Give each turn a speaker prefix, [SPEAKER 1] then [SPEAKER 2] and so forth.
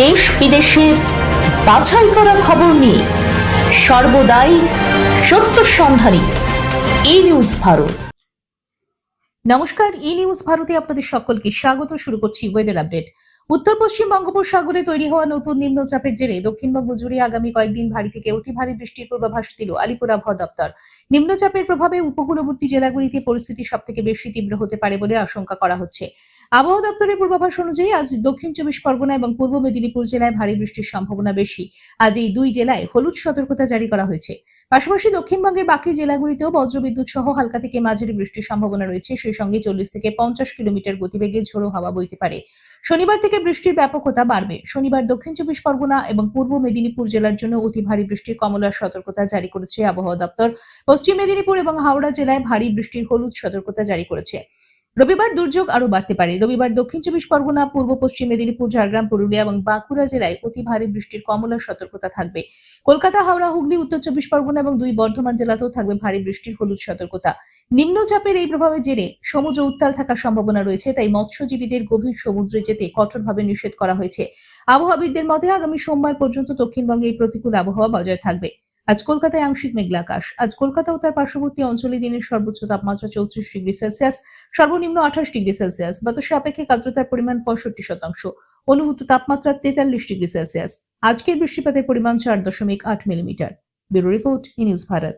[SPEAKER 1] দেশ বিদেশের বাছাই করা খবর নিয়ে সর্বদাই সত্য সন্ধানী ই নিউজ ভারত। নমস্কার, ই নিউজ ভারতে আপনাদের সকলকে স্বাগত। শুরু করছি ওয়েদার আপডেট। উত্তর পশ্চিম বঙ্গোপসাগরে তৈরি হওয়া নতুন নিম্নচাপের জেরে দক্ষিণবঙ্গ জুড়ে আগামী কয়েকদিন ভারী থেকে অতি ভারী বৃষ্টির পূর্বাভাস দিল আলিপুর আবহাওয়া দপ্তর। নিম্নচাপের প্রভাবে উপকূলবর্তী জেলাগুলিতে পরিস্থিতি সবথেকে বেশি তীব্র হতে পারে বলে আশঙ্কা করা হচ্ছে। আবহাওয়া দপ্তরের পূর্বাভাস অনুযায়ী আজ দক্ষিণ চব্বিশ পরগনা এবং পূর্ব মেদিনীপুর জেলায় ভারী বৃষ্টির সম্ভাবনা বেশি। আজ এই দুই জেলায় হলুদ সতর্কতা জারি করা হয়েছে। পাশাপাশি দক্ষিণবঙ্গের বাকি জেলাগুলিতেও বজ্রবিদ্যুৎ সহ হালকা থেকে মাঝারি বৃষ্টির সম্ভাবনা রয়েছে। সেই সঙ্গে 40 থেকে 50 কিলোমিটার গতিবেগে ঝোড়ো হাওয়া বইতে পারে। শনিবার থেকে বৃষ্টির ব্যাপকতা বাড়বে। শনিবার দক্ষিণ চব্বিশ পরগনা এবং পূর্ব মেদিনীপুর জেলার জন্য অতি ভারী বৃষ্টির কমলা সতর্কতা জারি করেছে আবহাওয়া দপ্তর। পশ্চিম মেদিনীপুর এবং হাওড়া জেলায় ভারী বৃষ্টির হলুদ সতর্কতা জারি করেছে। রবিবার দুর্যোগ আরো বাড়তে পারে। রবিবার দক্ষিণ চব্বিশ পরগনা, পূর্ব পশ্চিম মেদিনীপুর, ঝাড়গ্রাম, পুরুলিয়া এবং বাঁকুড়া জেলায় অতি ভারী বৃষ্টির কমলা সতর্কতা থাকবে। কলকাতা, হাওড়া, হুগলি, উত্তর চব্বিশ পরগনা এবং 2 বর্ধমান জেলাতেও থাকবে ভারী বৃষ্টির হলুদ সতর্কতা। নিম্নচাপের এই প্রভাবের জেরে সমুদ্র উত্তাল থাকার সম্ভাবনা রয়েছে, তাই মৎস্যজীবীদের গভীর সমুদ্রে যেতে কঠোরভাবে নিষেধ করা হয়েছে। আবহাওয়াবিদদের মতে আগামী সোমবার পর্যন্ত দক্ষিণবঙ্গে এই প্রতিকূল আবহাওয়া বজায় থাকবে। আজ কলকাতায় আংশিক মেঘলা আকাশ। আজ কলকাতা ও তার পার্শ্ববর্তী অঞ্চলে দিনের সর্বোচ্চ তাপমাত্রা 34 ডিগ্রি সেলসিয়াস, সর্বনিম্ন 28 ডিগ্রি সেলসিয়াস। বাতাসের আপেক্ষিক আর্দ্রতার পরিমাণ 65%, অনুভূত তাপমাত্রা 43 ডিগ্রি সেলসিয়াস। আজকের বৃষ্টিপাতের পরিমাণ 4.8 মিলিমিটার। ব্যুরো রিপোর্ট, ই নিউজ ভারত।